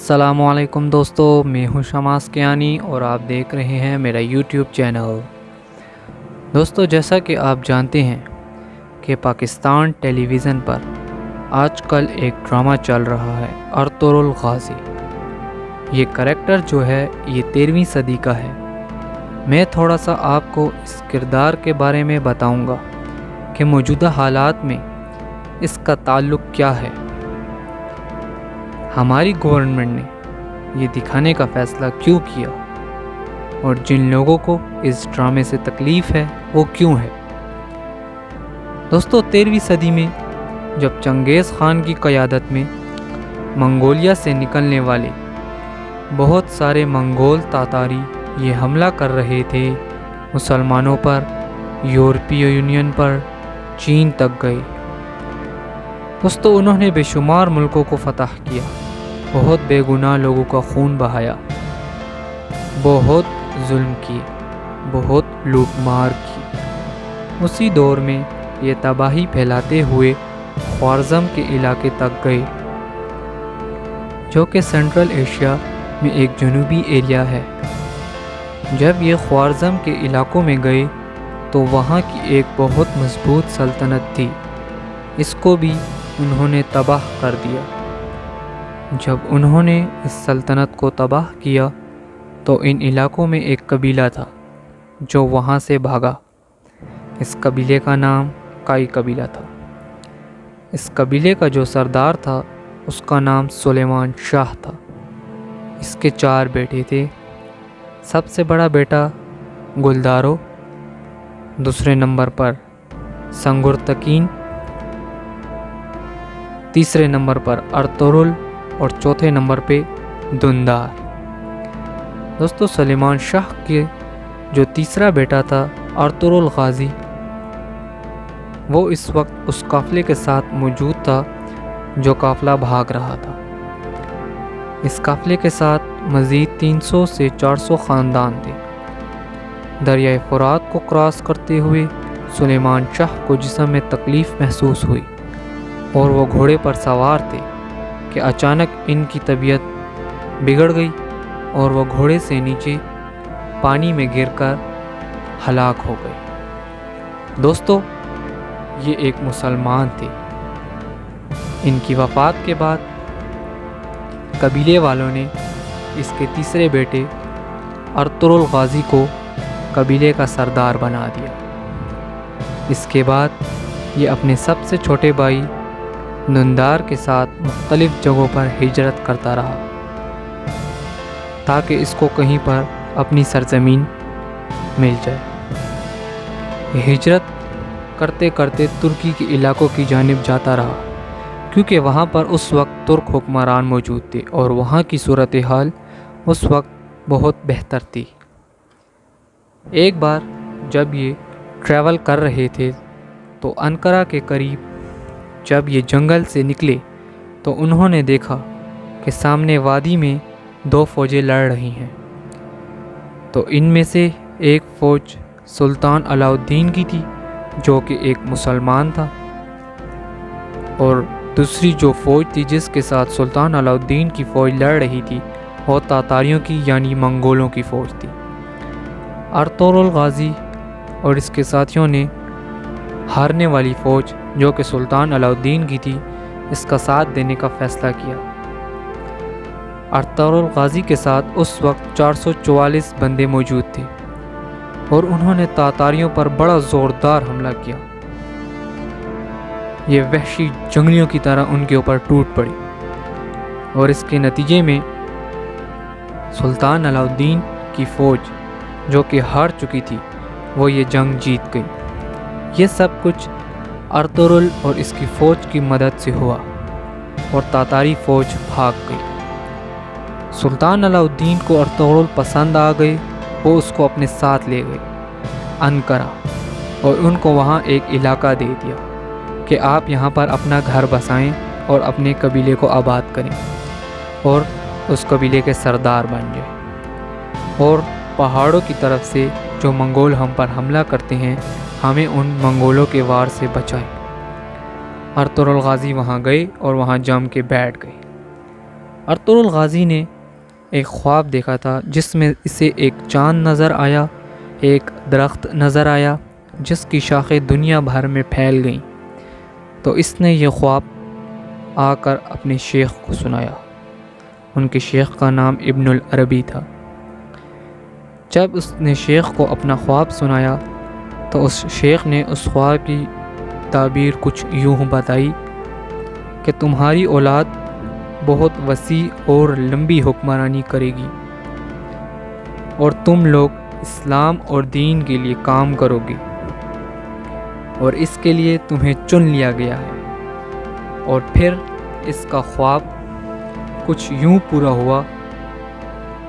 السلام علیکم دوستو، میں ہوں شماس کیانی اور آپ دیکھ رہے ہیں میرا یوٹیوب چینل۔ دوستو، جیسا کہ آپ جانتے ہیں کہ پاکستان ٹیلی ویژن پر آج کل ایک ڈرامہ چل رہا ہے ارطغرل غازی۔ یہ کریکٹر جو ہے یہ 13ویں صدی کا ہے۔ میں تھوڑا سا آپ کو اس کردار کے بارے میں بتاؤں گا کہ موجودہ حالات میں اس کا تعلق کیا ہے۔ ہماری گورنمنٹ نے یہ دکھانے کا فیصلہ کیوں کیا اور جن لوگوں کو اس ڈرامے سے تکلیف ہے وہ کیوں ہے۔ دوستو، 13ویں صدی میں جب چنگیز خان کی قیادت میں منگولیا سے نکلنے والے بہت سارے منگول تاتاری یہ حملہ کر رہے تھے مسلمانوں پر، یورپی یونین پر، چین تک گئے۔ دوستو، انہوں نے بے شمار ملکوں کو فتح کیا، بہت بے گناہ لوگوں کا خون بہایا، بہت ظلم کیے، بہت لوٹ مار کی۔ اسی دور میں یہ تباہی پھیلاتے ہوئے خوارزم کے علاقے تک گئے، جو کہ سینٹرل ایشیا میں ایک جنوبی ایریا ہے۔ جب یہ خوارزم کے علاقوں میں گئے تو وہاں کی ایک بہت مضبوط سلطنت تھی، اس کو بھی انہوں نے تباہ کر دیا۔ جب انہوں نے اس سلطنت کو تباہ کیا تو ان علاقوں میں ایک قبیلہ تھا جو وہاں سے بھاگا۔ اس قبیلے کا نام کائی قبیلہ تھا۔ اس قبیلے کا جو سردار تھا اس کا نام سلیمان شاہ تھا۔ اس کے 4 بیٹے تھے۔ سب سے بڑا بیٹا گلدارو، دوسرے نمبر پر سنگرتکین، تیسرے نمبر پر ارطغرل اور چوتھے نمبر پہ دندار۔ دوستو، سلیمان شاہ کے جو تیسرا بیٹا تھا ارطغرل غازی، وہ اس وقت اس قافلے کے ساتھ موجود تھا جو قافلہ بھاگ رہا تھا۔ اس قافلے کے ساتھ مزید 300 سے 400 خاندان تھے۔ دریائے فرات کو کراس کرتے ہوئے سلیمان شاہ کو جسم میں تکلیف محسوس ہوئی اور وہ گھوڑے پر سوار تھے کہ اچانک ان کی طبیعت بگڑ گئی اور وہ گھوڑے سے نیچے پانی میں گر کر ہلاک ہو گئے۔ دوستو، یہ ایک مسلمان تھے۔ ان کی وفات کے بعد قبیلے والوں نے اس کے تیسرے بیٹے ارطغرل غازی کو قبیلے کا سردار بنا دیا۔ اس کے بعد یہ اپنے سب سے چھوٹے بھائی دندار کے ساتھ مختلف جگہوں پر ہجرت کرتا رہا تاکہ اس کو کہیں پر اپنی سرزمین مل جائے۔ یہ ہجرت کرتے کرتے ترکی کے علاقوں کی جانب جاتا رہا، کیونکہ وہاں پر اس وقت ترک حکمران موجود تھے اور وہاں کی صورتحال اس وقت بہت بہتر تھی۔ ایک بار جب یہ ٹریول کر رہے تھے تو انقرہ کے قریب جب یہ جنگل سے نکلے تو انہوں نے دیکھا کہ سامنے وادی میں 2 فوجیں لڑ رہی ہیں۔ تو ان میں سے ایک فوج سلطان علاء الدین کی تھی جو کہ ایک مسلمان تھا، اور دوسری جو فوج تھی جس کے ساتھ سلطان علاء الدین کی فوج لڑ رہی تھی وہ تاتاریوں کی یعنی منگولوں کی فوج تھی۔ ارطغرل غازی اور اس کے ساتھیوں نے ہارنے والی فوج جو کہ سلطان علاء الدین کی تھی اس کا ساتھ دینے کا فیصلہ کیا۔ ارطغرل غازی کے ساتھ اس وقت 444 بندے موجود تھے اور انہوں نے تاتاریوں پر بڑا زوردار حملہ کیا۔ یہ وحشی جنگلیوں کی طرح ان کے اوپر ٹوٹ پڑی اور اس کے نتیجے میں سلطان علاء الدین کی فوج جو کہ ہار چکی تھی وہ یہ جنگ جیت گئی۔ یہ سب کچھ ارطغرل اور اس کی فوج کی مدد سے ہوا اور تاتاری فوج بھاگ گئی۔ سلطان علاء الدین کو ارطغرل پسند آ گئے، وہ اس کو اپنے ساتھ لے گئے انقرہ اور ان کو وہاں ایک علاقہ دے دیا کہ آپ یہاں پر اپنا گھر بسائیں اور اپنے قبیلے کو آباد کریں اور اس قبیلے کے سردار بن جائیں، اور پہاڑوں کی طرف سے جو منگول ہم پر حملہ کرتے ہیں ہمیں ان منگولوں کے وار سے بچائیں۔ ارطغرل غازی وہاں گئے اور وہاں جم کے بیٹھ گئے ارطغرل غازی نے ایک خواب دیکھا تھا جس میں اسے ایک چاند نظر آیا، ایک درخت نظر آیا جس کی شاخیں دنیا بھر میں پھیل گئیں۔ تو اس نے یہ خواب آ کر اپنے شیخ کو سنایا۔ ان کے شیخ کا نام ابن العربی تھا۔ جب اس نے شیخ کو اپنا خواب سنایا تو اس شیخ نے اس خواب کی تعبیر کچھ یوں بتائی کہ تمہاری اولاد بہت وسیع اور لمبی حکمرانی کرے گی اور تم لوگ اسلام اور دین کے لیے کام کرو گے، اور اس کے لیے تمہیں چن لیا گیا ہے۔ اور پھر اس کا خواب کچھ یوں پورا ہوا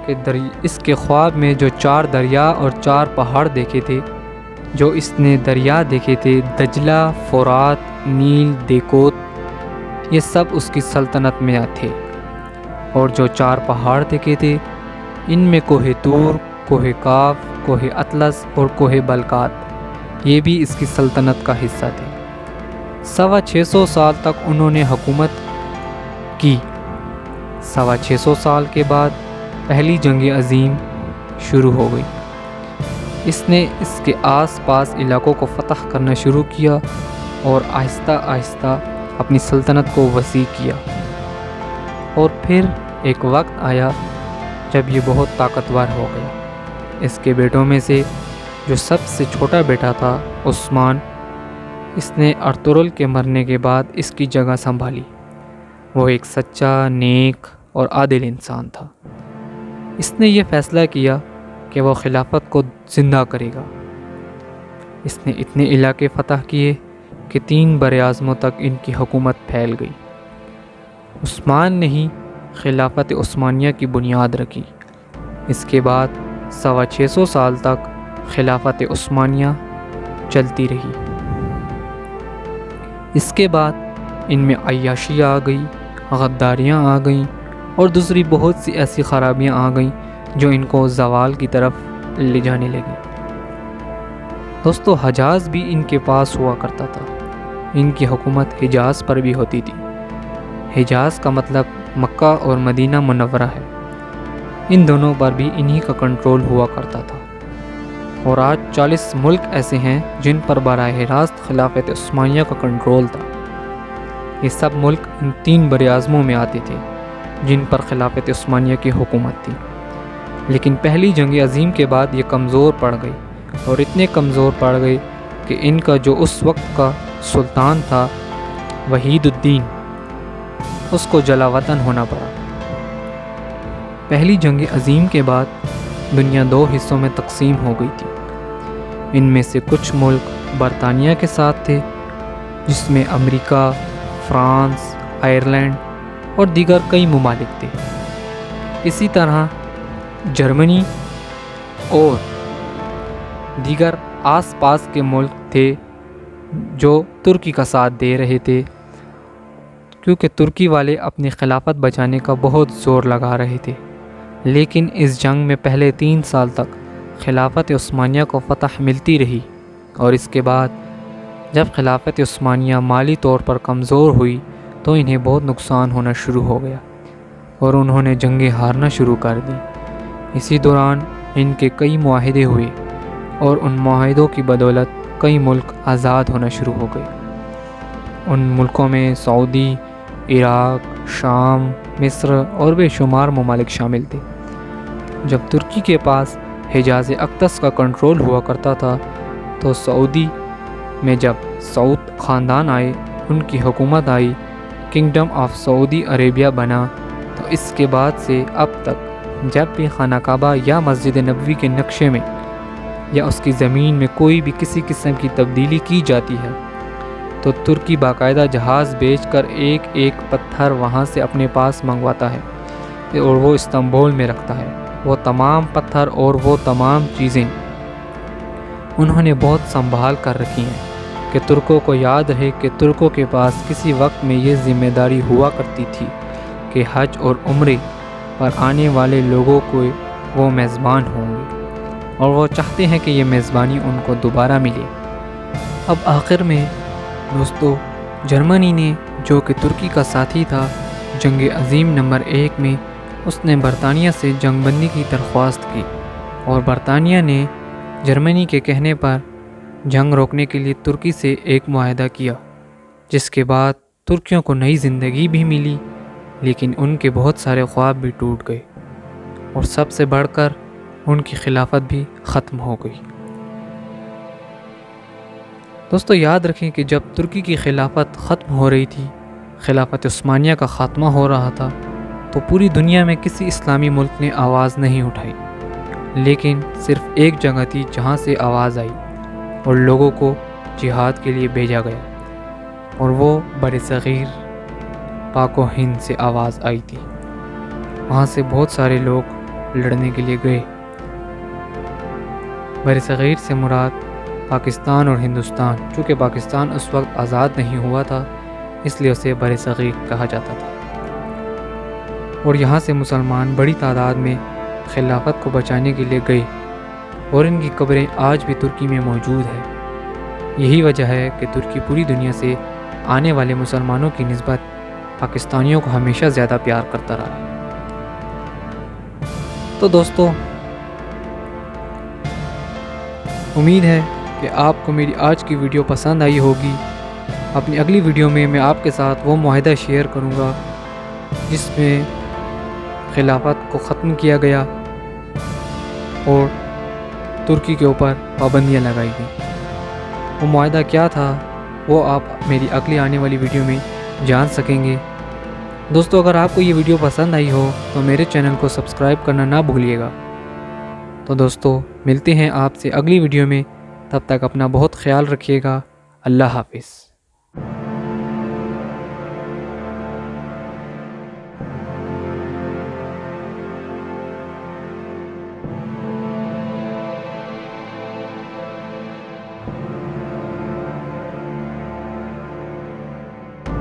کہ اس کے خواب میں جو 4 دریا اور 4 پہاڑ دیکھے تھے، جو اس نے دریا دیکھے تھے، دجلہ، فرات، نیل، دیکوت، یہ سب اس کی سلطنت میں تھے۔ اور جو 4 پہاڑ دیکھے تھے، ان میں کوہ طور، کوہ کاف، کوہ اطلس اور کوہ بلقات، یہ بھی اس کی سلطنت کا حصہ تھے۔ 650 سال تک انہوں نے حکومت کی۔ 650 سال کے بعد پہلی جنگ عظیم شروع ہو گئی۔ اس نے اس کے آس پاس علاقوں کو فتح کرنا شروع کیا اور آہستہ آہستہ اپنی سلطنت کو وسیع کیا۔ اور پھر ایک وقت آیا جب یہ بہت طاقتور ہو گیا۔ اس کے بیٹوں میں سے جو سب سے چھوٹا بیٹا تھا، عثمان، اس نے ارطغرل کے مرنے کے بعد اس کی جگہ سنبھالی۔ وہ ایک سچا، نیک اور عادل انسان تھا۔ اس نے یہ فیصلہ کیا کہ وہ خلافت کو زندہ کرے گا۔ اس نے اتنے علاقے فتح کیے کہ 3 براعظموں تک ان کی حکومت پھیل گئی۔ عثمان نے ہی خلافت عثمانیہ کی بنیاد رکھی۔ اس کے بعد 650 سال تک خلافت عثمانیہ چلتی رہی۔ اس کے بعد ان میں عیاشی آ گئی، غداریاں آ گئیں اور دوسری بہت سی ایسی خرابیاں آ گئیں جو ان کو زوال کی طرف لے جانے لگی۔ دوستو، حجاز بھی ان کے پاس ہوا کرتا تھا۔ ان کی حکومت حجاز پر بھی ہوتی تھی۔ حجاز کا مطلب مکہ اور مدینہ منورہ ہے۔ ان دونوں پر بھی انہی کا کنٹرول ہوا کرتا تھا۔ اور آج 40 ملک ایسے ہیں جن پر براہ راست خلافت عثمانیہ کا کنٹرول تھا۔ یہ سب ملک ان 3 براعظموں میں آتے تھے جن پر خلافت عثمانیہ کی حکومت تھی۔ لیکن پہلی جنگ عظیم کے بعد یہ کمزور پڑ گئی، اور اتنے کمزور پڑ گئے کہ ان کا جو اس وقت کا سلطان تھا، وحید الدین، اس کو جلا وطن ہونا پڑا۔ پہلی جنگ عظیم کے بعد دنیا 2 حصوں میں تقسیم ہو گئی تھی۔ ان میں سے کچھ ملک برطانیہ کے ساتھ تھے، جس میں امریکہ، فرانس، آئرلینڈ اور دیگر کئی ممالک تھے۔ اسی طرح جرمنی اور دیگر آس پاس کے ملک تھے جو ترکی کا ساتھ دے رہے تھے، کیونکہ ترکی والے اپنی خلافت بچانے کا بہت زور لگا رہے تھے۔ لیکن اس جنگ میں پہلے 3 سال تک خلافت عثمانیہ کو فتح ملتی رہی، اور اس کے بعد جب خلافت عثمانیہ مالی طور پر کمزور ہوئی تو انہیں بہت نقصان ہونا شروع ہو گیا اور انہوں نے جنگیں ہارنا شروع کر دی۔ اسی دوران ان کے کئی معاہدے ہوئے اور ان معاہدوں کی بدولت کئی ملک آزاد ہونا شروع ہو گئے۔ ان ملکوں میں سعودی، عراق، شام، مصر اور بے شمار ممالک شامل تھے۔ جب ترکی کے پاس حجاز اقدس کا کنٹرول ہوا کرتا تھا تو سعودی میں جب سعود خاندان آئے، ان کی حکومت آئی، کنگڈم آف سعودی عربیہ بنا، تو اس کے بعد سے اب تک جب بھی خانہ کعبہ یا مسجد نبوی کے نقشے میں یا اس کی زمین میں کوئی بھی کسی قسم کی تبدیلی کی جاتی ہے تو ترکی باقاعدہ جہاز بھیج کر ایک ایک پتھر وہاں سے اپنے پاس منگواتا ہے اور وہ استنبول میں رکھتا ہے۔ وہ تمام پتھر اور وہ تمام چیزیں انہوں نے بہت سنبھال کر رکھی ہیں کہ ترکوں کو یاد رہے کہ ترکوں کے پاس کسی وقت میں یہ ذمہ داری ہوا کرتی تھی کہ حج اور عمرے پر آنے والے لوگوں کو وہ میزبان ہوں گے، اور وہ چاہتے ہیں کہ یہ میزبانی ان کو دوبارہ ملے۔ اب آخر میں دوستو، جرمنی نے جو کہ ترکی کا ساتھی تھا، جنگ عظیم نمبر 1 میں اس نے برطانیہ سے جنگ بندی کی درخواست کی اور برطانیہ نے جرمنی کے کہنے پر جنگ روکنے کے لیے ترکی سے ایک معاہدہ کیا، جس کے بعد ترکیوں کو نئی زندگی بھی ملی، لیکن ان کے بہت سارے خواب بھی ٹوٹ گئے اور سب سے بڑھ کر ان کی خلافت بھی ختم ہو گئی۔ دوستو یاد رکھیں کہ جب ترکی کی خلافت ختم ہو رہی تھی، خلافت عثمانیہ کا خاتمہ ہو رہا تھا، تو پوری دنیا میں کسی اسلامی ملک نے آواز نہیں اٹھائی، لیکن صرف ایک جگہ تھی جہاں سے آواز آئی اور لوگوں کو جہاد کے لیے بھیجا گیا، اور وہ برصغیر پاک و ہند سے آواز آئی تھی۔ وہاں سے بہت سارے لوگ لڑنے کے لیے گئے۔ برصغیر سے مراد پاکستان اور ہندوستان، چونکہ پاکستان اس وقت آزاد نہیں ہوا تھا، اس لیے اسے برصغیر کہا جاتا تھا۔ اور یہاں سے مسلمان بڑی تعداد میں خلافت کو بچانے کے لیے گئے، اور ان کی قبریں آج بھی ترکی میں موجود ہیں۔ یہی وجہ ہے کہ ترکی پوری دنیا سے آنے والے مسلمانوں کی نسبت پاکستانیوں کو ہمیشہ زیادہ پیار کرتا رہا ہے۔ تو دوستو، امید ہے کہ آپ کو میری آج کی ویڈیو پسند آئی ہوگی۔ اپنی اگلی ویڈیو میں آپ کے ساتھ وہ معاہدہ شیئر کروں گا جس میں خلافت کو ختم کیا گیا اور ترکی کے اوپر پابندیاں لگائی گئیں۔ وہ معاہدہ کیا تھا وہ آپ میری اگلی آنے والی ویڈیو میں جان سکیں گے۔ دوستو، اگر آپ کو یہ ویڈیو پسند آئی ہو تو میرے چینل کو سبسکرائب کرنا نہ بھولیے گا۔ تو دوستو، ملتے ہیں آپ سے اگلی ویڈیو میں، تب تک اپنا بہت خیال رکھیے گا۔ اللہ حافظ۔